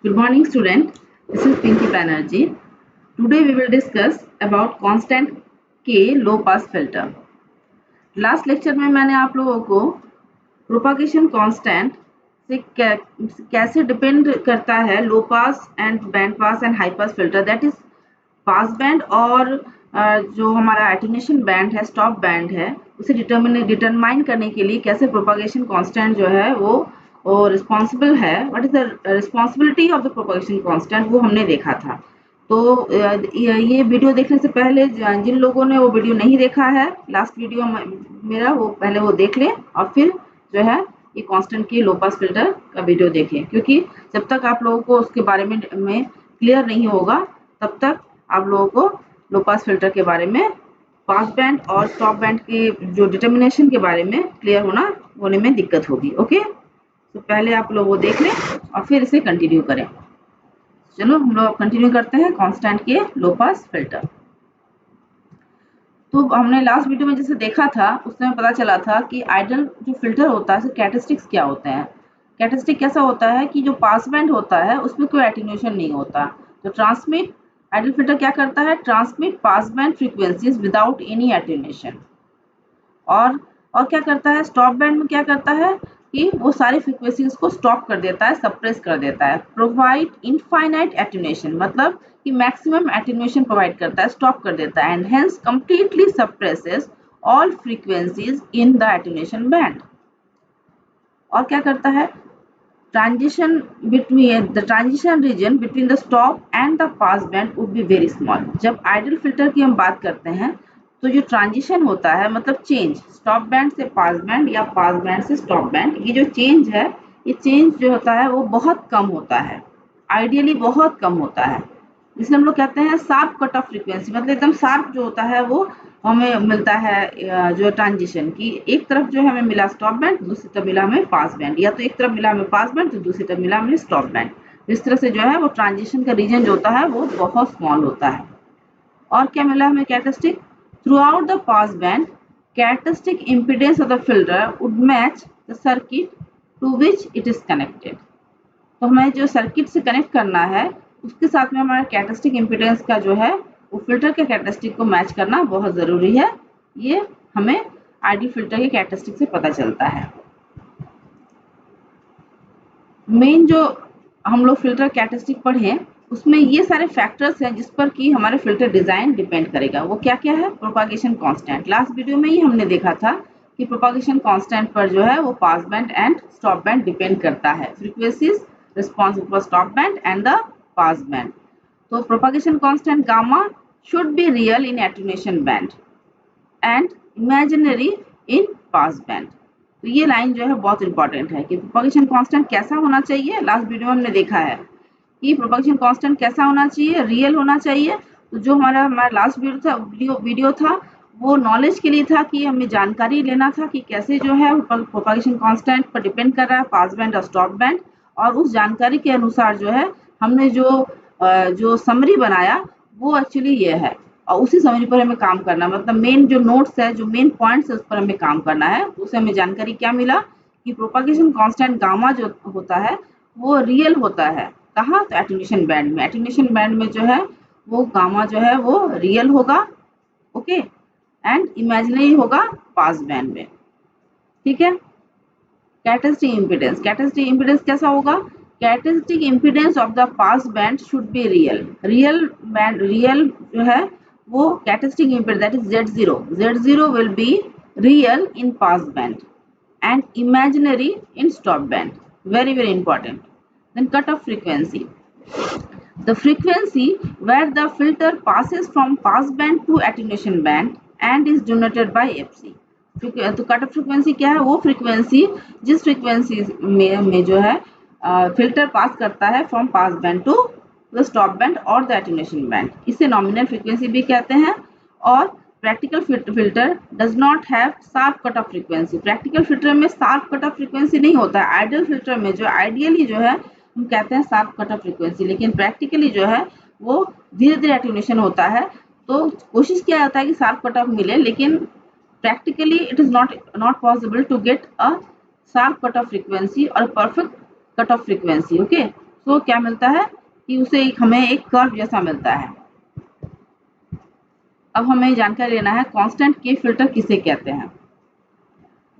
Good morning, student. This is Pinky Banerjee. Today we will discuss about constant K low pass filter. Last lecture में मैंने आप लोगों को propagation constant से कैसे डिपेंड करता है low pass and band pass and high pass filter, that is pass band और जो हमारा एटेन्यूएशन बैंड है, स्टॉप बैंड है, उसे डिटरमाइन करने के लिए कैसे प्रोपागेशन कांस्टेंट जो है वो रिस्पॉन्सिबल है, what is the responsibility of the propagation constant, वो हमने देखा था। तो ये वीडियो देखने से पहले जिन लोगों ने वो वीडियो नहीं देखा है, लास्ट वीडियो मेरा, वो पहले वो देख लें और फिर जो है ये कांस्टेंट की लो पास फिल्टर का वीडियो देखें, क्योंकि जब तक आप लोगों को उसके बारे में क्लियर नहीं होगा तब तक आप लोगों को लो पास फिल्टर के बारे में, पास बैंड और स्टॉप बैंड की जो डिटर्मिनेशन के बारे में क्लियर होने में दिक्कत होगी। ओके, तो पहले आप लोग वो देख लें और फिर इसे कंटिन्यू करें। चलो हम लोग कंटिन्यू करते हैं कांस्टेंट के लो पास फिल्टर। तो हमने लास्ट वीडियो में जैसे देखा था उसमें पता चला था कि आइडियल जो फिल्टर होता है उसके कैरेक्टरिस्टिक्स क्या होते हैं। कैरेक्टरिस्टिक कैसा होता है कि जो पास बैंड होता है उसमें कोई एटेन्यूएशन नहीं होता। तो ट्रांसमिट आइडियल फिल्टर क्या करता है, transmit pass band frequencies without any attenuation. और क्या करता है, स्टॉप बैंड में क्या करता है कि वो सारी फ्रीक्वेंसीज को स्टॉप कर देता है, सप्रेस कर देता है। प्रोवाइड इनफाइनाइट एटेन्यूएशन, मतलब कि मैक्सिमम एटेन्यूएशन प्रोवाइड करता है, स्टॉप कर देता है, and hence completely suppresses all frequencies in the attenuation band. और क्या करता है, transition region between the stop and the pass band would be very small. जब आइडियल फिल्टर की हम बात करते हैं तो जो ट्रांजिशन होता है, मतलब चेंज स्टॉप बैंड से पास बैंड या पास बैंड से स्टॉप बैंड, ये जो चेंज है, ये चेंज जो होता है वो बहुत कम होता है, आइडियली बहुत कम होता है। जिसे हम लोग कहते हैं शार्प कट ऑफ फ्रीक्वेंसी, मतलब एकदम शार्प जो होता है वो हमें मिलता है जो ट्रांजिशन की, एक तरफ जो है हमें मिला स्टॉप बैंड, दूसरी तरफ मिला हमें पास बैंड, या तो एक तरफ मिला हमें पास बैंड तो दूसरी तरफ मिला हमें स्टॉप बैंड। इस तरह से जो है वो ट्रांजिशन का रीजन जो होता है वो बहुत स्मॉल होता है। और क्या मिला हमें characteristic, throughout the pass band characteristic impedance of the filter would match the circuit to which it is connected. तो हमें जो सर्किट से कनेक्ट करना है उसके साथ में हमारा कैरेक्टरिस्टिक इम्पीडेंस का जो है वो फिल्टर के कैरेक्टरिस्टिक को मैच करना बहुत जरूरी है। ये हमें आइडियल फिल्टर के कैरेक्टरिस्टिक से पता चलता है। मेन जो हम लोग फिल्टर कैरेक्टरिस्टिक पढ़े उसमें ये सारे फैक्टर्स हैं जिस पर कि हमारे फिल्टर डिजाइन डिपेंड करेगा। वो क्या क्या है, प्रोपागेशन कांस्टेंट, लास्ट वीडियो में ही हमने देखा था कि प्रोपागेशन कांस्टेंट पर जो है वो pass band and stop band depend करता है, frequencies responsible for stop band and the pass band. तो propagation constant gamma should be real in attenuation band and imaginary in pass band। तो ये line जो है बहुत इंपॉर्टेंट है कि प्रोपागेशन कांस्टेंट कैसा होना चाहिए। लास्ट वीडियो में हमने देखा है कि प्रोपागेशन कांस्टेंट कैसा होना चाहिए, रियल होना चाहिए। तो जो हमारा लास्ट वीडियो था वो नॉलेज के लिए था कि हमें जानकारी लेना था कि कैसे जो है प्रोपागेशन कांस्टेंट पर डिपेंड कर रहा है पास बैंड और स्टॉप बैंड, और उस जानकारी के अनुसार जो है हमने जो समरी बनाया वो एक्चुअली ये है, और उसी समरी पर हमें काम करना, मतलब मेन जो नोट्स है, जो मेन पॉइंट्स है उस पर हमें काम करना है। उससे हमें जानकारी क्या मिला कि प्रोपागेशन कांस्टेंट गामा जो होता है वो रियल होता है, कहाँ, तो एटेन्यूएशन बैंड में। एटेन्यूएशन बैंड में जो है वो गामा जो है वो रियल होगा, ओके, एंड इमेजिनरी होगा पास बैंड में, ठीक है। कैरेक्टरिस्टिक इम्पीडेंस कैसा होगा, characteristic impedance of the pass band should be real जो है वो characteristic impedance that is Z0 will be real in pass band and imaginary in stop band, very important। then cut off frequency, the frequency where the filter passes from pass band to attenuation band and is denoted by fc। तो cut off frequency क्या है, वो frequency जिस frequency में जो है filter pass करता है from pass band to the stop band और द एटेन्यूएशन बैंड, इसे नॉमिनल फ्रीक्वेंसी भी कहते हैं। और practical filter does not have sharp cut off frequency, practical filter में शार्प कट ऑफ फ्रीक्वेंसी नहीं होता है। आइडियल फिल्टर में जो आइडियली जो है हम कहते हैं शार्प कट ऑफ फ्रीक्वेंसी, लेकिन प्रैक्टिकली जो है वो धीरे धीरे एटेन्यूएशन होता है। तो कोशिश किया जाता है कि शार्प कट ऑफ मिले, लेकिन practically it is not possible to get a sharp cutoff frequency or perfect cutoff frequency, okay। तो क्या मिलता है कि उसे हमें एक कर्व जैसा मिलता है। अब हमें जानकारी लेना है कांस्टेंट के फिल्टर किसे कहते हैं।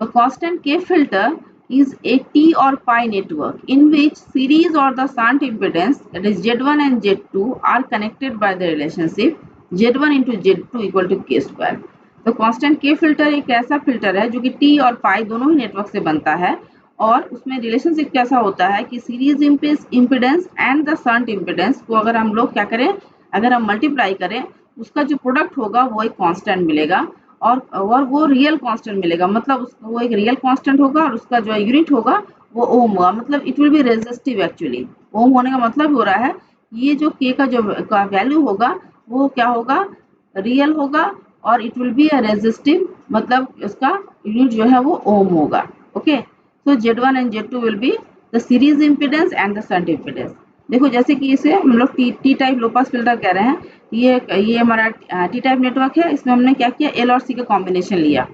A constant K filter is a T or pi network in which series or the shunt impedance, that is Z1 and Z2, are connected by the relationship Z1 into Z2 equal to K square. तो constant K filter एक ऐसा filter है जो कि T और पाई दोनों ही network से बनता है और उसमें रिलेशनशिप कैसा होता है कि series impedance and the shunt impedance को अगर हम लोग क्या करें, अगर हम मल्टीप्लाई करें, उसका जो प्रोडक्ट होगा वो एक कांस्टेंट मिलेगा और वो रियल कांस्टेंट मिलेगा, मतलब वो एक रियल कांस्टेंट होगा और उसका जो यूनिट होगा वो ओम होगा, मतलब it will be resistive. Actually ohm होने का मतलब हो रहा है ये जो के का जो वैल्यू होगा वो क्या होगा, रियल होगा और it will be a resistive, मतलब उसका यूनिट जो है वो ओम होगा। Okay, so Z1 and Z2 will be the series impedance and the shunt impedance. देखो जैसे कि इसे हम लोग टी टाइप लो पास फिल्टर कह रहे हैं, ये हमारा टी टाइप नेटवर्क है, इसमें हमने क्या किया, एल और सी का कॉम्बिनेशन लिया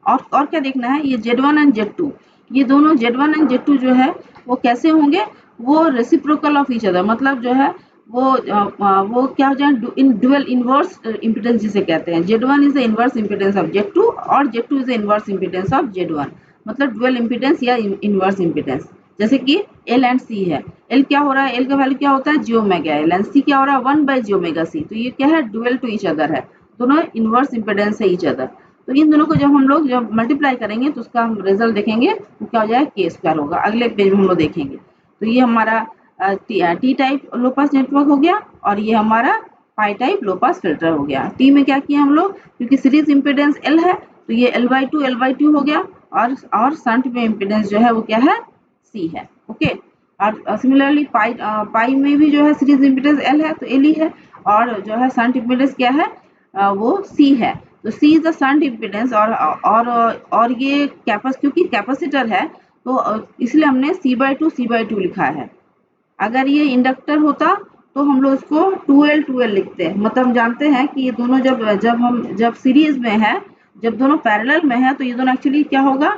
और क्या देखना है, ये Z1 एंड Z2, ये दोनों Z1 एंड Z2 जो है वो कैसे होंगे, वो रेसिप्रोकल ऑफ ईच अदर, मतलब जो है वो क्या हो जाए, इन डुअल इनवर्स इम्पीडेंस जिसे कहते हैं। Z1 is the inverse impedance of Z2 और Z2 is the inverse impedance of Z1, मतलब डुअल इम्पीडेंस या इनवर्स इम्पीडेंस। जैसे कि एल एंड सी है, एल क्या हो रहा है, एल का वैल्यू क्या होता है जी ओमेगा एल, एंड सी क्या हो रहा है 1 बाय जी ओमेगा सी, तो ये क्या है डुअल टू ईच अदर है, दोनों इनवर्स इम्पीडेंस है ईच अदर। तो इन दोनों को जब हम लोग मल्टीप्लाई करेंगे तो उसका हम रिजल्ट देखेंगे तो क्या हो जाएगा, के स्क्वायर होगा। अगले पेज में हम लोग देखेंगे। तो ये हमारा टी टाइप लो पास नेटवर्क हो गया और ये हमारा पाई टाइप लो पास फिल्टर हो गया। टी में क्या किया हम लोग, क्योंकि सीरीज इम्पीडेंस एल है तो ये L/2 हो गया और शंट में इम्पीडेंस जो है वो क्या है, सी है। ओके, और सिमिलरली पाई में भी जो है सीरीज इम्पीडेंस एल है तो एल ही है, और जो है शंट इम्पीडेंस क्या है, वो सी है। तो सी इज द शंट इम्पीडेंस और ये क्योंकि कैपेसिटर है तो इसलिए हमने C/2 लिखा है। अगर ये इंडक्टर होता तो हम लोग इसको 2L लिखते हैं, मतलब हम जानते हैं कि ये दोनों जब सीरीज में है, जब दोनों पैरेलल में है तो ये दोनों एक्चुअली क्या होगा,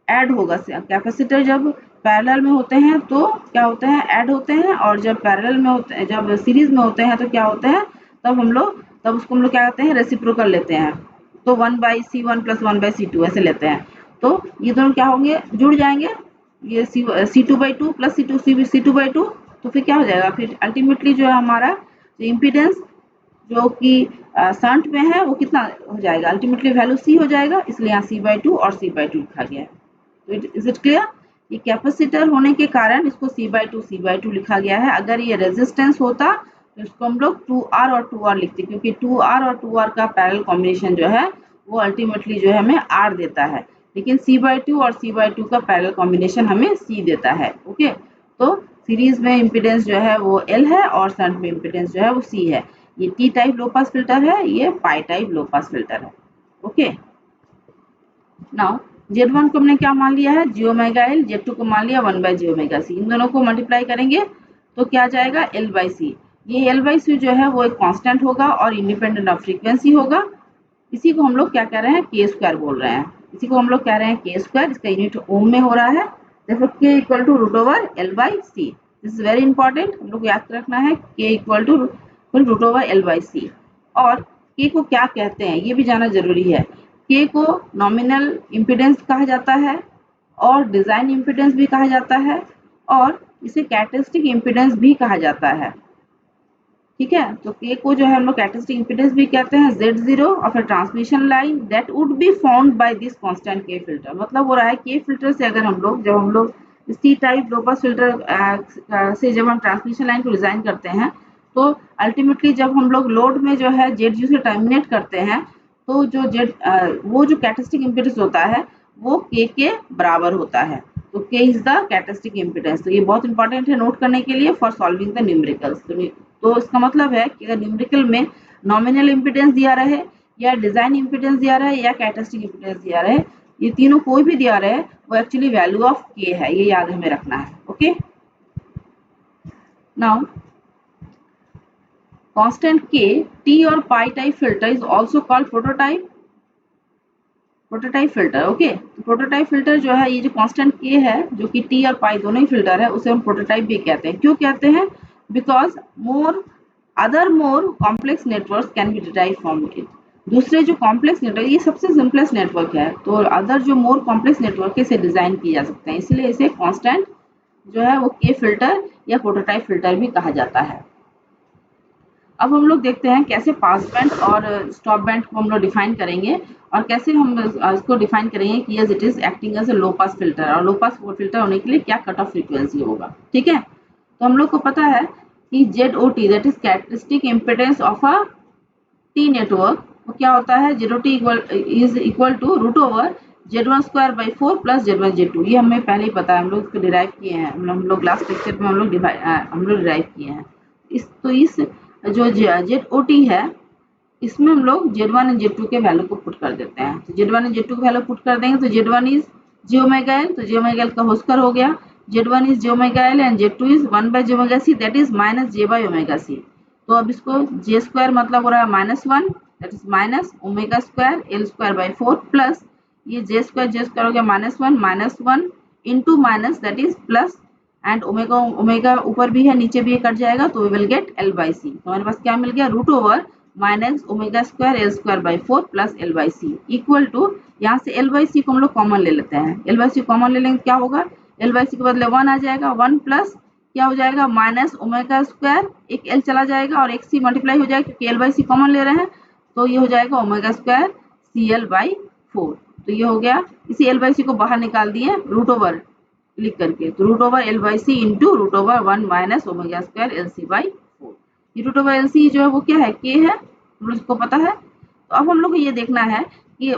ऐड होगा। कैपेसिटर जब पैरेलल में होते हैं तो क्या होते हैं, ऐड होते हैं, और जब पैरेलल में होते हैं, जब सीरीज में होते हैं तो क्या होते हैं, तब उसको हम लोग क्या कहते हैं, रेसिप्रोकल लेते हैं। तो 1/C1 + 1/C2 ऐसे लेते हैं। तो ये दोनों क्या होंगे, जुड़ जाएंगे, ये C2/2 + C2/2, तो फिर क्या हो जाएगा, फिर अल्टीमेटली जो है हमारा इम्पीडेंस जो कि शंट में है वो कितना हो जाएगा, अल्टीमेटली वैल्यू सी हो जाएगा, इसलिए यहाँ C/2 और C/2 लिखा गया है। तो इज इट क्लियर, ये कैपेसिटर होने के कारण इसको C/2 लिखा गया है। अगर ये रेजिस्टेंस होता तो इसको हम लोग 2R और 2R लिखते, क्योंकि 2R और 2R का पैरेलल कॉम्बिनेशन जो है वो अल्टीमेटली जो है हमें R देता है, लेकिन C/2 और C/2 का पैरेलल कॉम्बिनेशन हमें C देता है। ओके, तो सीरीज में इम्पीडेंस जो है वो L है और शंट में इम्पीडेंस जो है वो C है। ये टी टाइप लो पास फिल्टर है, ये पाई टाइप लो पास फिल्टर है। ओके, नाउ Z1 को हमने क्या मान लिया है, जी ओमेगा एल, Z2 को मान लिया 1/जी ओमेगा सी, इन दोनों को मल्टीप्लाई करेंगे तो क्या जाएगा L/C। ये L/C जो है वो एक कांस्टेंट होगा और इंडिपेंडेंट ऑफ फ्रीक्वेंसी होगा। इसी को हम लोग क्या कह रहे हैं, के स्क्वायर बोल रहे हैं, इसी को हम लोग कह रहे हैं के स्क्वायर, इसका यूनिट ओम में हो रहा है। देखो K = √L/C, this is very important, हम लोग याद रखना है K = √L/C। और K को क्या कहते हैं ये भी जानना जरूरी है। K को नॉमिनल इम्पीडेंस कहा जाता है और डिजाइन इम्पीडेंस भी कहा जाता है और इसे कैरेक्टरिस्टिक इम्पीडेंस भी कहा जाता है। ठीक है, तो K को जो है हम लोग कैरेक्टरिस्टिक इम्पीडेंस भी कहते हैं। Z0 of a transmission line that would be found by this constant K filter, मतलब हो रहा है K फिल्टर से अगर जब हम लोग C टाइप लो पास फिल्टर से जब हम ट्रांसमिशन लाइन को डिजाइन करते हैं तो अल्टीमेटली जब हम लोग लोड में जो है ZU से टर्मिनेट करते हैं तो वो जो कैरेक्टरिस्टिक इम्पीडेंस होता है वो K के बराबर होता है। तो K is the characteristic impedance. तो ये बहुत इंपॉर्टेंट है नोट करने के लिए फॉर सॉल्विंग द न्यूमेरिकल्स। तो इसका मतलब है कि अगर न्यूमेरिकल में नॉमिनल इम्पीडेंस दिया रहे या डिजाइन इम्पीडेंस दिया रहे या कैरेक्टरिस्टिक इम्पीडेंस दिया रहे, ये तीनों कोई भी दिया रहे वो एक्चुअली वैल्यू ऑफ K है, ये याद हमें रखना है। Okay, now constant K, T और pi type filter is also called prototype. Prototype filter. Okay, तो प्रोटोटाइप फिल्टर जो है, ये जो कांस्टेंट के है जो कि टी और पाई दोनों ही फिल्टर है, उसे हम प्रोटोटाइप भी कहते हैं। क्यों कहते हैं? Because more complex network can be derive from it. दूसरे जो कॉम्प्लेक्स नेटवर्क, ये सबसे सिंपलेस्ट नेटवर्क है, तो अदर जो मोर कॉम्प्लेक्स नेटवर्क है इसे डिजाइन किए जा सकते हैं, इसलिए इसे कांस्टेंट जो है वो के फिल्टर या प्रोटोटाइप फिल्टर भी कहा जाता है। अब हम लोग देखते हैं कैसे पास बैंड और स्टॉप बैंड को हम लोग डिफाइन करेंगे, और कैसे हम इसको डिफाइन करेंगे कि yes it is acting as a low pass filter, और लो पास फिल्टर होने के लिए क्या कट ऑफ फ्रीक्वेंसी होगा। ठीक है, तो हम लोग को पता है कि ZOT that is characteristic impedance of a T network, वो क्या होता है, ZOT is equal to root over Z1²/4 plus Z1Z2। ये हमें पहले ही पता है, हम लोग इसको डिराइव किए हैं, हम लोग लास्ट लेक्चर में हम लोग डिराइव किए हैं। इस जो ZOT है, इसमें हम लोग Z1 और Z2 के वैल्यू को पुट कर देते हैं। तो Z1 और Z2 के वैल्यू पुट कर देंगे तो Z1 इज j⍵L, तो j⍵L का होल स्क्वायर हो गया। Z1 is j⍵L and Z2 is 1/j⍵c that is -j/⍵c। तो अब इसको j स्क्वायर मतलब हो रहा है -1 दैट इज -ω²L²/4 प्लस ये j स्क्वायर हो गया -1 into minus that is plus and omega ऊपर भी है नीचे भी कट जाएगा, तो वी विल गेट L/c। तो हमारे पास क्या मिल गया, root over -ω²L²/4 plus L/c equal to, यहाँ से L/c को हम लोग कॉमन ले लेते हैं। L/c कॉमन ले लेंगे क्या होगा, L/c के बदले 1 आ जाएगा, 1 प्लस क्या हो जाएगा -ω², एक L चला जाएगा और एक c मल्टीप्लाई हो जाएगा, क्योंकि L/c कॉमन ले रहे हैं, तो ये हो जाएगा ω² CL/4। तो ये हो गया, इसी L/c को बाहर निकाल दिए रूट ओवर लिख करके, तो root over L/c into root over 1 minus ω² LC/4। ये रूट ओवर LC जो है वो क्या है, के है, हम लोग को पता है। तो अब हम लोग को ये देखना है कि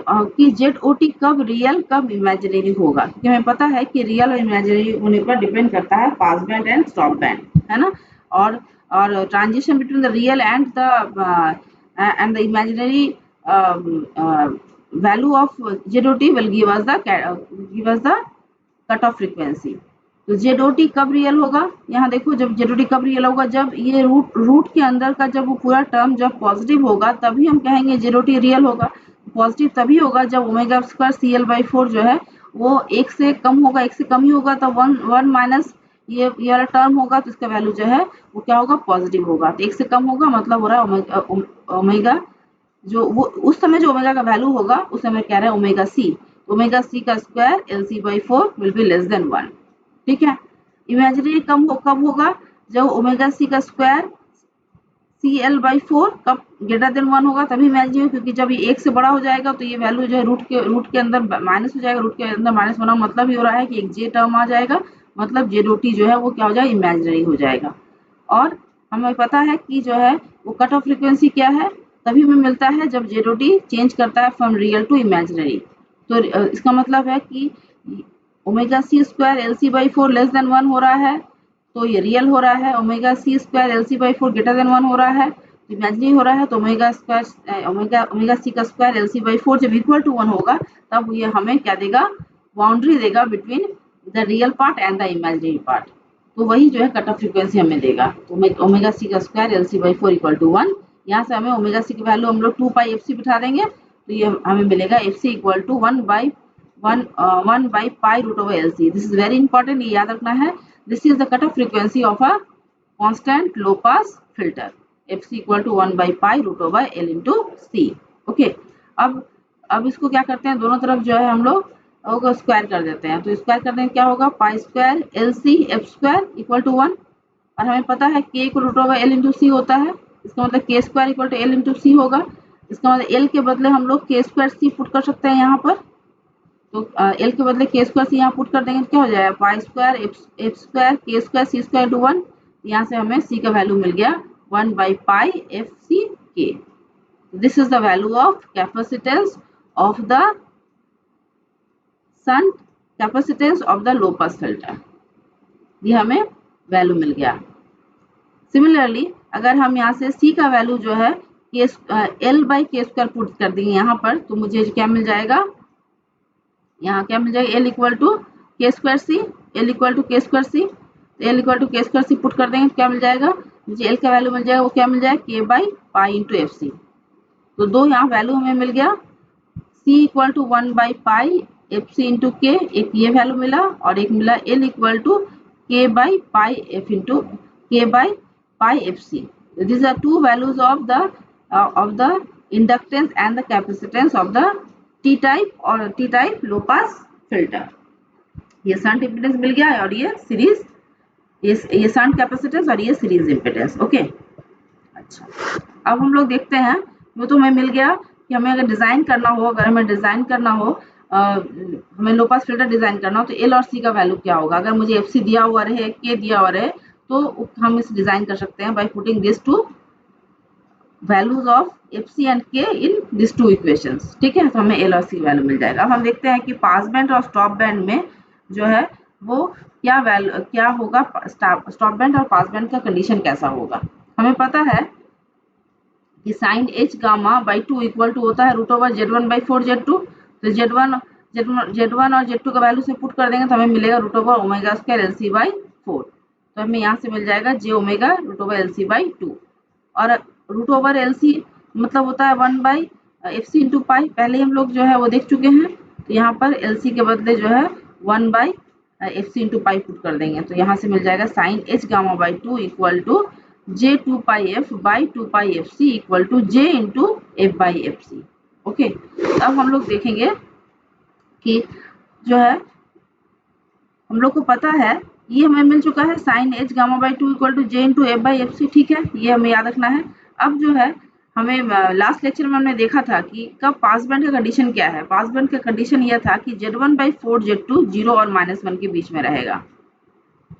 ZOT कब रियल कब इमेजिनरी होगा, क्योंकि हमें पता है कि रियल और इमेजिनरी होने पर डिपेंड करता है पास बैंड एंड स्टॉप बैंड, है ना। और transition between the real and the imaginary value of ZOT will give us the cut off frequency. तो ZOT कब रियल होगा, यहाँ देखो, जब ZOT कब रियल होगा, जब ये रूट के अंदर का जब वो पूरा टर्म जब पॉजिटिव होगा तभी हम कहेंगे ZOT रियल होगा। पॉजिटिव तभी होगा जब ω² CL/4 जो है वो 1 से कम होगा, 1 से कम ही होगा, तो 1 माइनस ये वाला टर्म होगा, तो इसका वैल्यू जो है वो क्या होगा, पॉजिटिव होगा। तो 1 से कम होगा मतलब हो रहा है ओमेगा, जो वो उस समय जो ओमेगा का वैल्यू होगा उस समय कह रहे हैं ω/c, ω/c का square LC/4 will be less than 1। ठीक है, इमेजिनरी कब होगा, जब ω/c का स्क्वायर CL/4 कब ग्रेटर देन 1 होगा, तभी इमेजिनरी, क्योंकि जब ये 1 से बड़ा हो जाएगा तो ये वैल्यू जो है रूट के अंदर माइनस हो जाएगा, रूट के अंदर माइनस होना मतलब ही हो रहा है कि एक j टर्म आ जाएगा, मतलब ZOT जो है वो क्या हो जाएगा, इमेजिनरी हो जाएगा। और हमें पता है कि जो है वो कट ऑफ फ्रीक्वेंसी क्या है, तभी हमें मिलता है जब ZOT चेंज करता है फ्रॉम रियल टू इमेजिनरी। तो इसका मतलब है कि ω² LC/4 लेस देन 1 हो रहा है, तो ये रियल हो रहा है, ω² LC/4 ग्रेटर देन 1 हो रहा है, इमेजिनरी हो रहा है, तो ω/c का स्क्वायर LC/4 जब इक्वल टू 1 होगा तब ये हमें क्या देगा, बाउंड्री देगा between the real part and the imaginary part, तो वही जो है कट ऑफ फ्रीक्वेंसी हमें देगा। तो ω/c का स्क्वायर LC/4 इक्वल टू 1, यहाँ से हमें ω/c की वैल्यू हम लोग 2πfc बिठा देंगे, तो ये हमें मिलेगा fc equal to 1/π√LC। This is very important, ये याद रखना है। This is the cut off frequency of a constant low pass filter, fc equal to 1/π√L into c। Okay, अब इसको क्या करते हैं, दोनों तरफ जो है हम लोग स्क्वायर कर देते हैं, तो स्क्वायर करने क्या होगा, π² LC/f² इक्वल टू 1, और हमें पता है k को √L इंटू c होता है, इसका मतलब k² equal to L into C होगा। इसका मतलब L के बदले हम लोग k² c पुट कर सकते हैं यहाँ पर, तो L के बदले k² c यहाँ पुट कर देंगे, क्या हो जाएगा, π² f² k² c² इंटू 1, यहाँ से हमें c का वैल्यू मिल गया 1/πfck। This is the value of capacitance of the shunt capacitance of the low pass filter, ये हमें वैल्यू मिल गया। सिमिलरली अगर हम यहाँ से c का वैल्यू जो है L/k² पुट कर देंगे यहाँ पर, तो मुझे क्या मिल जाएगा, यहाँ क्या मिल जाएगा, L equal to k² c, L equal to k² c, L equal to k² c put कर देंगे, क्या मिल जाएगा, मुझे L का वैल्यू मिल जाएगा, वो क्या मिल जाएगा, k/π इंटू fc। तो दो यहाँ वैल्यू हमें मिल गया, C equal to 1 by pi F C into K, एक ये वैल्यू मिला और एक मिला L equal to K by pi F into K by pi F C. These are two values of the inductance and the capacitance of the T type और T type low pass filter. ये shunt impedance मिल गया है और ये series, ये shunt capacitance और ये series impedance. Okay, अच्छा अब हम लोग देखते हैं, वो तो हमें मिल गया कि हमें अगर डिजाइन करना हो, अगर हमें डिजाइन करना हो, हमें लो पास फिल्टर डिजाइन करना हो तो एल और सी का वैल्यू क्या होगा. अगर मुझे एफ सी दिया हुआ रहे, के दिया हुआ रहे, तो हम इस डिजाइन कर सकते हैं by putting this two values of F C and K in this two equations. ठीक है, तो हमें एल और सी वैल्यू मिल जाएगा. अब हम देखते हैं कि पास बैंड और स्टॉप बैंड में जो है वो क्या होगा, स्टॉप बैंड और पास बैंड का कंडीशन कैसा होगा. हमें पता है कि sine h gamma by 2 equal to होता है root over Z1 by 4 Z2. तो Z1 और Z2 का वैल्यू से पुट कर देंगे तो हमें मिलेगा root over omega square L C by 4. तो हमें यहाँ से मिल जाएगा j omega root over L C by 2. और रूट ओवर एल सी मतलब होता है 1 by F C into pi. पहले हम लोग जो है वो देख चुके हैं. तो यहाँ पर एल सी के बदले जो है 1 by F C into pi put कर देंगे. तो यहाँ से मिल जाएगा sine h gamma by 2 equal to J 2 pi F by 2 pi F C equal to J into F by F C. Okay, अब हम लोग देखेंगे कि जो है हम लोग को पता है, ये हमें मिल चुका है sine h gamma by 2 equal to J into F by F C. ठीक है, ये हमें याद रखना है. अब जो है हमें लास्ट लेक्चर में हमने देखा था कि कब पास बैंड का कंडीशन क्या है. पास बैंड का कंडीशन यह था कि Z1 बाई 4 Z2 0 और -1 के बीच में रहेगा.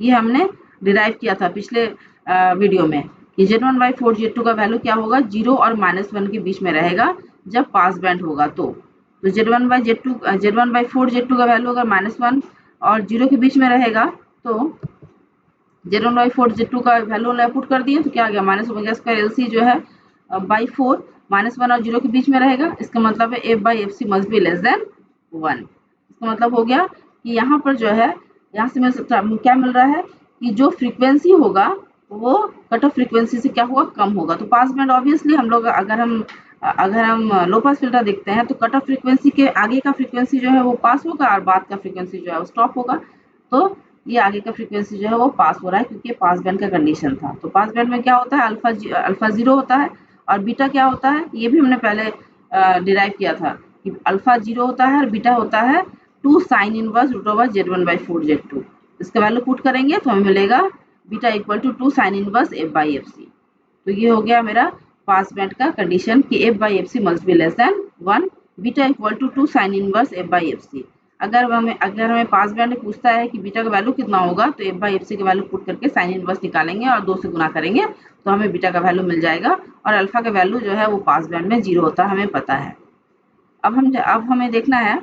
ये हमने डिराइव किया था पिछले वीडियो में कि Z1 बाई 4 Z2 का वैल्यू क्या होगा, 0 और -1 के बीच में रहेगा जब पास बैंड होगा. तो Z1 बाई 4 Z2 का वैल्यू अगर -1 और 0 के बीच में रहेगा तो Z1 बाई 4 Z2 का वैल्यू पुट कर दिए तो क्या आ गया, minus omega square L C जो है बाई 4 -1 और 0 के बीच में रहेगा. इसका मतलब है F by F C must be less than 1. इसका मतलब हो गया कि यहाँ पर जो है, यहाँ से हमें क्या मिल रहा है कि जो फ्रीक्वेंसी होगा वो कट ऑफ फ्रीक्वेंसी से क्या होगा, कम होगा. तो पास बैंड ऑब्वियसली हम लोग अगर हम लो पास फिल्टर देखते हैं तो कट ऑफ फ्रीक्वेंसी के आगे का फ्रीक्वेंसी जो है वो पास होगा और बाद का फ्रीक्वेंसी जो है वो स्टॉप होगा. तो ये आगे का फ्रीक्वेंसी जो है वो पास हो रहा है क्योंकि पास बैंड का कंडीशन था. तो पास बैंड में क्या होता है, अल्फा 0 होता है और बीटा क्या होता है, ये भी हमने पहले डिराइव किया था कि अल्फा 0 होता है और बीटा होता है 2 sine inverse root over Z1 by 4 Z2. इसका वैल्यू पुट करेंगे तो हमें मिलेगा beta equal to 2 sine inverse F by F C. तो ये हो गया मेरा पास बैंड का कंडीशन कि F by F C must be less than 1, beta equal to 2 sine inverse F by F C. अगर हमें पास बैंड पूछता है कि बीटा का वैल्यू कितना होगा तो एफ बाई एफ सी का वैल्यू पुट करके साइन इनवर्स निकालेंगे और 2 से गुना करेंगे तो हमें बीटा का वैल्यू मिल जाएगा. और अल्फा का वैल्यू जो है वो पास बैंड में 0 होता है, हमें पता है. अब हमें देखना है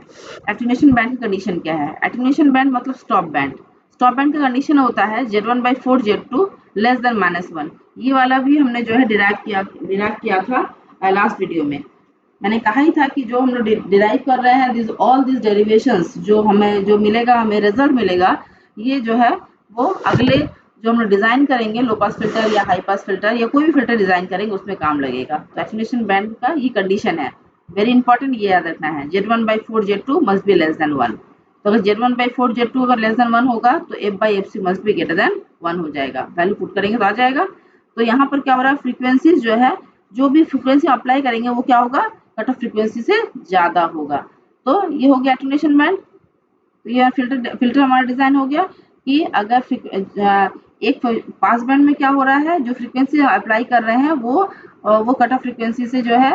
एटेन्यूएशन बैंड की कंडीशन क्या है. एटेन्यूएशन बैंड मतलब स्टॉप बैंड. स्टॉप बैंड का कंडीशन होता है Z1 by 4 Z2 less than -1. ये वाला भी हमने जो है डिराइव किया था लास्ट वीडियो में. मैंने कहा ही था कि जो हम लोग डिराइव कर रहे हैं ऑल दिस डेरिवेशंस जो मिलेगा, हमें रिजल्ट मिलेगा, ये जो है वो अगले जो हम लोग डिजाइन करेंगे लो पास फिल्टर या हाई पास फिल्टर या कोई भी फिल्टर डिजाइन करेंगे उसमें काम लगेगा. तो एटेन्यूएशन बैंड का ये कंडीशन है, वेरी इंपॉर्टेंट, ये याद रखना है. Z1 by 4 Z2 must be less than 1. तो अगर Z1 बाई 4 Z2 अगर लेस देन 1 होगा तो F by F C must be greater than 1 हो जाएगा. वैल्यू पुट करेंगे तो आ जाएगा. तो यहाँ पर क्या हो रहा है, फ्रीक्वेंसी जो है, जो भी फ्रीक्वेंसी अप्लाई करेंगे वो क्या होगा, कट ऑफ फ्रीक्वेंसी से ज्यादा होगा. तो ये हो गया एटेन्यूएशन बैंड. तो ये फिल्टर हमारा डिजाइन हो गया कि अगर एक पास बैंड में क्या हो रहा है, जो फ्रीक्वेंसी अप्लाई कर रहे हैं वो कट ऑफ फ्रीक्वेंसी से जो है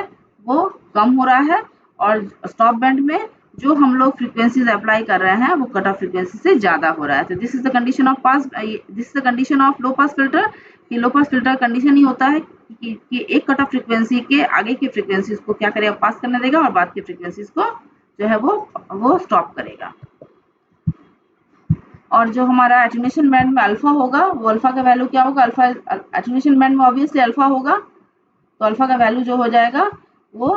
वो कम हो रहा है और स्टॉप बैंड में जो हम लोग फ्रीक्वेंसीज अप्लाई कर रहे हैं वो कट ऑफ फ्रीक्वेंसी से ज्यादा हो रहा है. तो this is the condition of low pass filter. कि लो पास फिल्टर कंडीशन ही होता है कि एक कट ऑफ फ्रीक्वेंसी के आगे की फ्रीक्वेंसीज को क्या करेगा, पास करने देगा और बाद की फ्रीक्वेंसीज को जो है वो स्टॉप करेगा. और जो हमारा एटेन्यूएशन बैंड में अल्फा होगा वो अल्फा का वैल्यू क्या होगा, अल्फा एटेन्यूएशन बैंड में ऑब्वियसली अल्फा होगा. तो अल्फा का वैल्यू जो हो जाएगा वो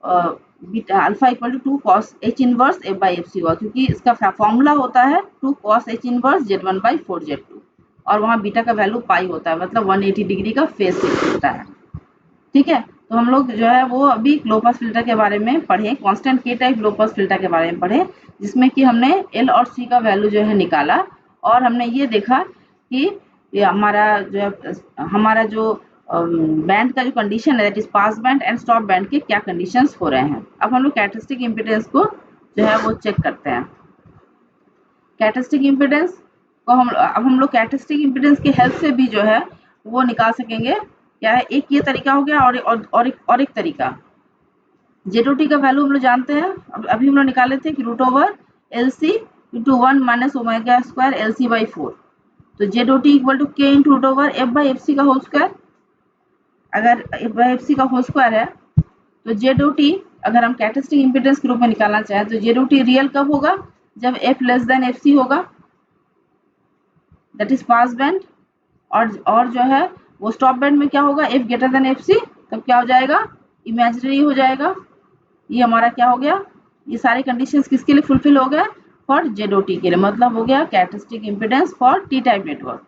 alpha equal to 2 cos h inverse F by F C हुआ, क्योंकि इसका फॉर्मूला होता है 2 cos h inverse Z1 by 4 Z2 और वहाँ बीटा का वैल्यू पाई होता है, मतलब 180 डिग्री का फेज शिफ्ट होता है. ठीक है, तो हम लोग जो है वो अभी लो पास फिल्टर के बारे में पढ़े, कांस्टेंट के टाइप लो पास फिल्टर के बारे में पढ़े, जिसमें कि हमने एल और सी का वैल्यू जो है निकाला और हमने ये देखा कि ये हमारा जो बैंड का जो कंडीशन है that is pass band and stop band के क्या कंडीशंस हो रहे हैं। अब हम लोग कैरेक्टरिस्टिक इम्पीडेंस को जो है वो चेक करते हैं। कैरेक्टरिस्टिक इम्पीडेंस को हम लोग कैरेक्टरिस्टिक इम्पीडेंस की हेल्प से भी जो है वो निकाल सकेंगे। क्या है, एक ये तरीका हो गया और एक तरीका जेड का वैल्यू हम लोग जानते हैं। अभी हम लोग निकाले थे कि root over L C into 1 minus omega square L C by 4। तो Z equal to K into root over F by F C का होल स्क्वायर। अगर एफ बाई एफ सी का होल स्क्वायर है तो जेड अगर हम characteristic impedance के रूप में निकालना चाहें तो जेड रियल कब होगा, जब F less than F C होगा, दैट इज पास बैंड। और जो है वो स्टॉप बैंड में क्या होगा, F greater than F C, तब क्या हो जाएगा, इमेजिनरी हो जाएगा। ये हमारा क्या हो गया, ये सारे कंडीशंस किसके लिए फुलफिल हो गए, फॉर जेडओटी के लिए, मतलब हो गया characteristic impedance for T type network.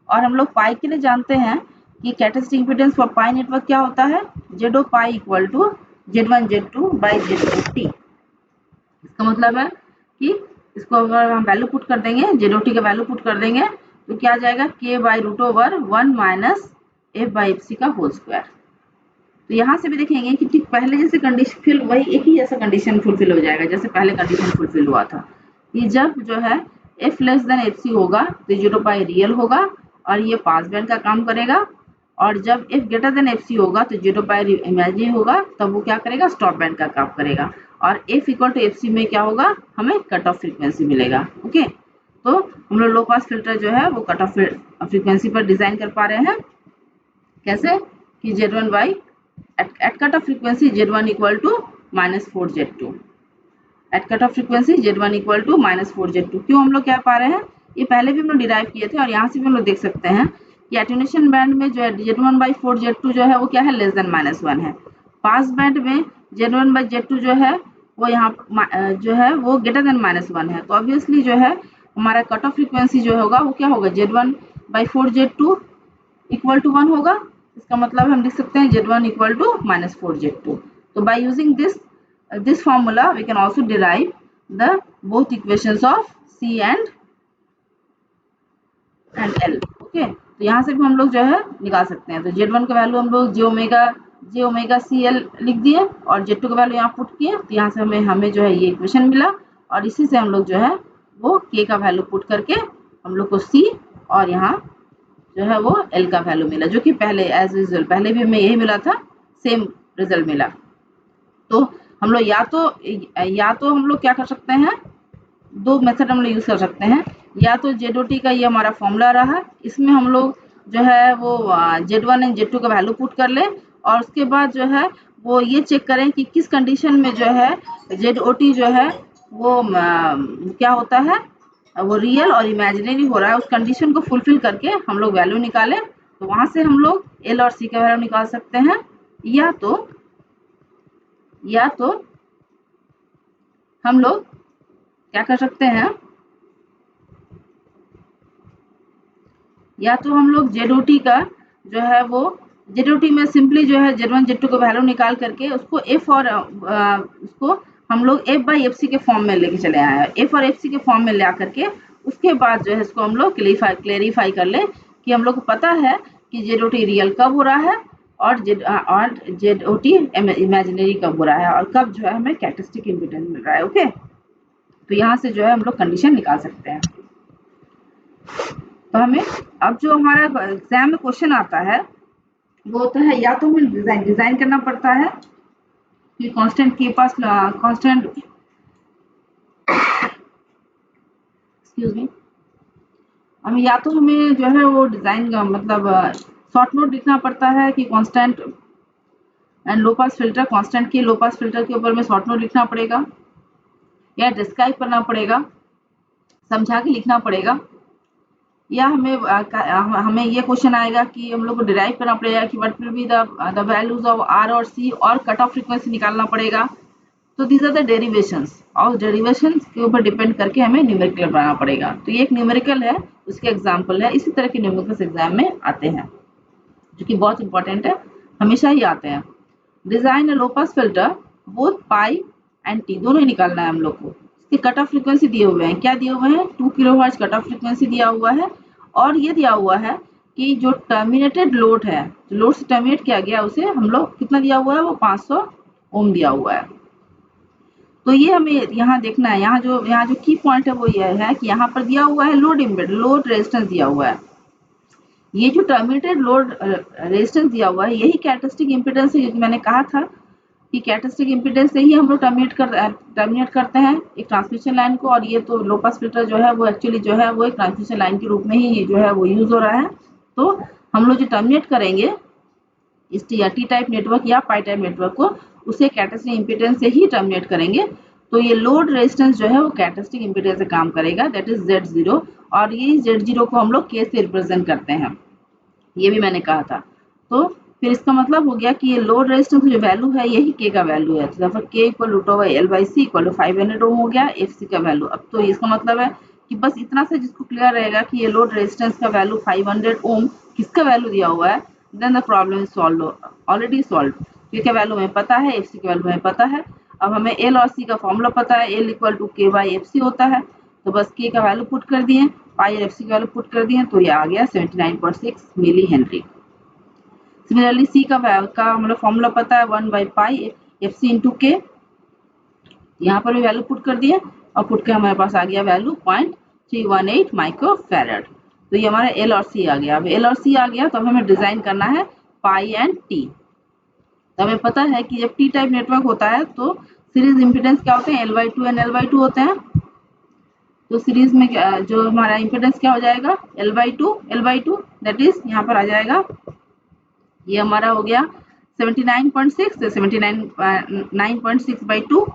और हम लोग पाई के लिए जानते हैं कि characteristic impedance for pi network क्या होता है, Z O pi equal to Z1 Z2 by Z2T। इसका मतलब है कि इसको अगर हम वैल्यू पुट कर देंगे, जेडओटी का वैल्यू पुट कर देंगे तो क्या आ जाएगा, K by root over 1 minus F by F C का होल स्क्वायर। तो यहाँ से भी देखेंगे कि ठीक पहले जैसे कंडीशन फिल वही एक ही जैसा कंडीशन फुलफिल हो जाएगा जैसे पहले कंडीशन फुलफिल हुआ था कि जब जो है F less than F C होगा तो जीरो पाई रियल होगा और ये पास बैंड का काम करेगा, और जब F greater than F C होगा तो जीरो पाई इमेजिनरी होगा, तब वो क्या करेगा, स्टॉप बैंड का काम करेगा। और F equal to F C में क्या होगा, हमें कट ऑफ फ्रीक्वेंसी मिलेगा। ओके, तो हम लोग लो पास फिल्टर जो है वो कट ऑफ फ्रीक्वेंसी पर डिजाइन कर पा रहे हैं। कैसे कि Z1 by at cut off frequency Z1 equal to minus 4 Z2, at cut off frequency Z1 equal to minus 4 Z2। क्यों हम लोग कह पा रहे हैं, ये पहले भी हम लोग डिराइव किए थे और यहाँ से भी हम लोग देख सकते हैं कि एटेन्यूएशन बैंड में जो है Z1 बाई 4 Z2 जो है वो क्या है, लेस देन -1 है। पास बैंड में Z1 बाई Z2 जो है वो यहाँ जो है वो ग्रेटर देन -1 है। तो ऑब्वियसली जो है हमारा कट ऑफ फ्रीक्वेंसी जो होगा वो क्या होगा, Z1 by 4 Z2 equal to 1 होगा। इसका मतलब हम लिख सकते हैं Z1 इक्वल टू -4 Z2। तो by using this formula we can also derive the both equations of C and L। Okay, तो यहाँ से भी हम लोग जो है निकाल सकते हैं। तो Z1 का वैल्यू हम लोग जे ओमेगा CL लिख दिए और Z2 का वैल्यू यहाँ पुट किए, तो यहाँ से हमें जो है ये इक्वेशन मिला और इसी से हम लोग जो है वो K का वैल्यू पुट करके हम लोग को C और यहाँ जो है वो L का वैल्यू मिला, जो कि पहले एज यूजुअल पहले भी हमें यही मिला था, सेम रिजल्ट मिला। तो हम लोग या तो हम लोग क्या कर सकते हैं, दो मेथड हम लोग यूज कर सकते हैं। या तो जेडओटी का ये हमारा फॉर्मूला रहा, इसमें हम लोग जो है वो Z1 एंड Z2 का वैल्यू पुट कर लें और उसके बाद जो है वो ये चेक करें कि किस कंडीशन में जो है जेडओटी जो है वो क्या होता है, वो रियल और इमेजिनरी हो रहा है, उस कंडीशन को फुलफिल करके हम लोग वैल्यू निकालें। तो वहां से हम लोग एल और सी का वैल्यू निकाल सकते हैं। या तो हम लोग क्या कर सकते हैं, या तो हम लोग जेडओटी का जो है वो जेडओटी में सिंपली जो है Z1 Z2 का वैल्यू निकाल करके उसको एफ और उसको हम लोग एफ बाई एफ सी के फॉर्म में लेके चले आए हैं, एफ और एफ सी के फॉर्म में ला करके उसके बाद जो है इसको हम लोग क्लेरिफाई कर ले कि हम लोग को पता है कि जेडओटी रियल कब हो रहा है और जेडओटी इमेजिनरी कब हो रहा है और कब जो है हमें कैरेक्टरिस्टिक इम्पीडेंस मिल रहा है। ओके, तो यहाँ से जो है हम लोग कंडीशन निकाल सकते हैं। तो हमें अब जो हमारा एग्जाम में क्वेश्चन आता है वो होता है, या तो हमें डिजाइन करना पड़ता है कि कांस्टेंट के पास कांस्टेंट एक्सक्यूज मी या तो हमें जो है वो डिजाइन का मतलब शॉर्ट नोट लिखना पड़ता है कि constant and low pass filter, constant के लो पास फिल्टर के ऊपर में शॉर्ट नोट लिखना पड़ेगा या डिस्क्राइब करना पड़ेगा, समझा के लिखना पड़ेगा। या हमें ये क्वेश्चन आएगा कि हम लोग को डिराइव करना पड़ेगा कि what will be the values of R और C और कट ऑफ फ्रीक्वेंसी निकालना पड़ेगा। तो दीज आर द डेरिवेशंस और डेरिवेशंस के ऊपर डिपेंड करके हमें न्यूमेरिकल बनाना पड़ेगा। तो ये एक न्यूमेरिकल है, उसके एग्जाम्पल है। इसी तरह के न्यूमेरिकल्स एग्जाम में आते हैं जो कि बहुत इंपॉर्टेंट है, हमेशा ही आते हैं। Design low pass filter both pi and T, दोनों ही निकालना है हम लोग को। इसके कट ऑफ फ्रीक्वेंसी दिए हुए हैं, क्या दिए हुए हैं, 2 किलोहर्ट्ज कट ऑफ फ्रीक्वेंसी दिया हुआ है, और ये दिया हुआ है कि जो टर्मिनेटेड लोड है, जो लोड से टर्मिनेट किया गया उसे हम लोग कितना दिया हुआ है, वो 500 ओम दिया हुआ है। तो ये हमें यहाँ देखना है, यहाँ जो की पॉइंट है वो ये है कि यहाँ पर दिया हुआ है लोड रेजिस्टेंस दिया हुआ है। ये जो टर्मिनेटेड लोड रेजिस्टेंस दिया हुआ है यही कैरेक्टरिस्टिक इम्पीडेंस है, क्योंकि मैंने कहा था कि कैरेक्टरिस्टिक इम्पीडेंस से ही हम लोग टर्मिनेट करते हैं एक ट्रांसमिशन लाइन को, और ये तो लो पास फिल्टर जो है वो एक्चुअली जो है वो एक ट्रांसमिशन लाइन के रूप में ही जो है वो यूज हो रहा है। तो हम लोग जो टर्मिनेट करेंगे इस टी टाइप नेटवर्क या पाई टाइप नेटवर्क को, उसे कैरेक्टरिस्टिक इम्पीडेंस से ही टर्मिनेट करेंगे। तो ये लोड रेजिस्टेंस जो है वो कैरेक्टरिस्टिक इम्पीडेंस से काम करेगा, दैट इज Z0, और ये Z0 को हम लोग K से रिप्रेजेंट करते हैं, ये भी मैंने कहा था। तो फिर इसका मतलब हो गया कि ये लोड रेजिस्टेंस जो वैल्यू है यही K का वैल्यू है, तो K इक्वल √L/C इक्वल 500 ओम हो गया FC का वैल्यू। अब तो इसका मतलब है कि बस इतना से जिसको क्लियर रहेगा कि ये लोड रेजिस्टेंस का वैल्यू 500 ओम किसका वैल्यू दिया हुआ है, then the problem is solve, already solve. K का वैल्यू हमें पता है, FC का वैल्यू हमें पता है। अब हमें L और C का फॉर्मूला पता है, L इक्वल टू K/FC होता है, तो बस K का वैल्यू पुट कर दिए, पाई और FC का वैल्यू पुट कर दिए, तो ये आ गया 79.6 मिली हेनरी। सिमिलरली C का मतलब फॉर्मूला पता है 1/π/FC इंटू K, यहाँ पर भी वैल्यू पुट कर दिए और पुट के हमारे पास आ गया वैल्यू 0.318 माइक्रोफैरड। तो ये हमारा L और C आ गया। अब L और C आ गया तो अब हमें डिजाइन करना है पाई एंड T। तो हमें पता है कि जब T टाइप नेटवर्क होता है तो सीरीज इम्पीडेंस क्या होते हैं, L/2 एंड L/2 होते हैं। तो सीरीज में जो हमारा इम्पीडेंस क्या हो जाएगा, L/2 दैट इज यहाँ पर आ जाएगा, ये हमारा हो गया 79.6 से 79.6/2,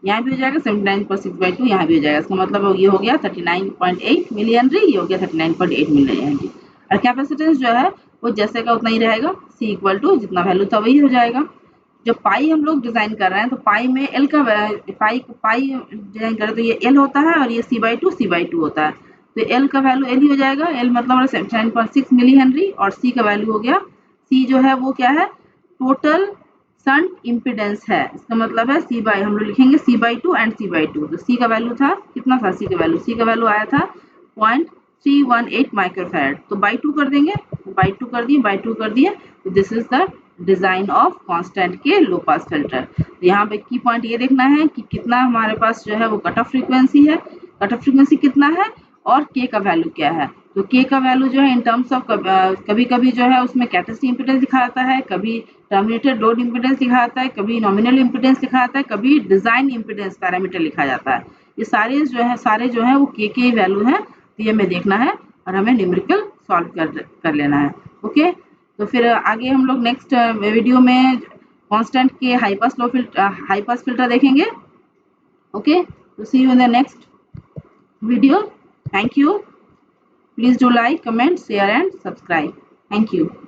यहाँ भी हो जाएगा 79.6/2, यहाँ भी हो जाएगा। इसका मतलब ये हो गया 39.8 मिली हेनरी, ये हो गया 39.8 मिली हेनरी। और कैपेसिटेंस जो है वो जैसे का उतना ही रहेगा, C इक्वल टू जितना वैल्यू था वही हो जाएगा। जब पाई हम लोग डिजाइन कर रहे हैं तो पाई में L का पाई डिजाइन करें तो ये L होता है और ये C/2 होता है, तो L का वैल्यू L ही हो जाएगा। L मतलब 79.6 मिली हेनरी और C का वैल्यू हो गया, C जो है वो क्या है, टोटल शंट इम्पीडेंस है। इसका मतलब है हम लोग लिखेंगे C/2 एंड C/2। तो C का वैल्यू था कितना था, C का वैल्यू आया था 0.318 माइक्रोफैरड, तो बाई 2 कर देंगे, बाई 2 कर दिए। तो this is the design of constant के लो पास फिल्टर। तो यहाँ पे की पॉइंट ये देखना है कि कितना हमारे पास जो है वो कट ऑफ फ्रीक्वेंसी है, कट ऑफ फ्रीक्वेंसी कितना है और K का वैल्यू क्या है। तो K का वैल्यू जो है इन टर्म्स ऑफ कभी कभी जो है उसमें कैरेक्टरिस्टिक इम्पीडेंस दिखाता है, कभी टर्मिनेटेड लोड इम्पीडेंस दिखाता है, कभी नॉमिनल इम्पीडेंस दिखाता है, कभी डिजाइन इम्पीडेंस पैरामीटर लिखा जाता है। ये सारे जो है वो के वैल्यू है, तो ये हमें देखना है और हमें न्यूमेरिकल सॉल्व कर लेना है। ओके, तो फिर आगे हम लोग नेक्स्ट वीडियो में कांस्टेंट के हाई पास फिल्टर देखेंगे। ओके, तो see you in the next video. Thank you. Please do like, comment, share and subscribe. Thank you.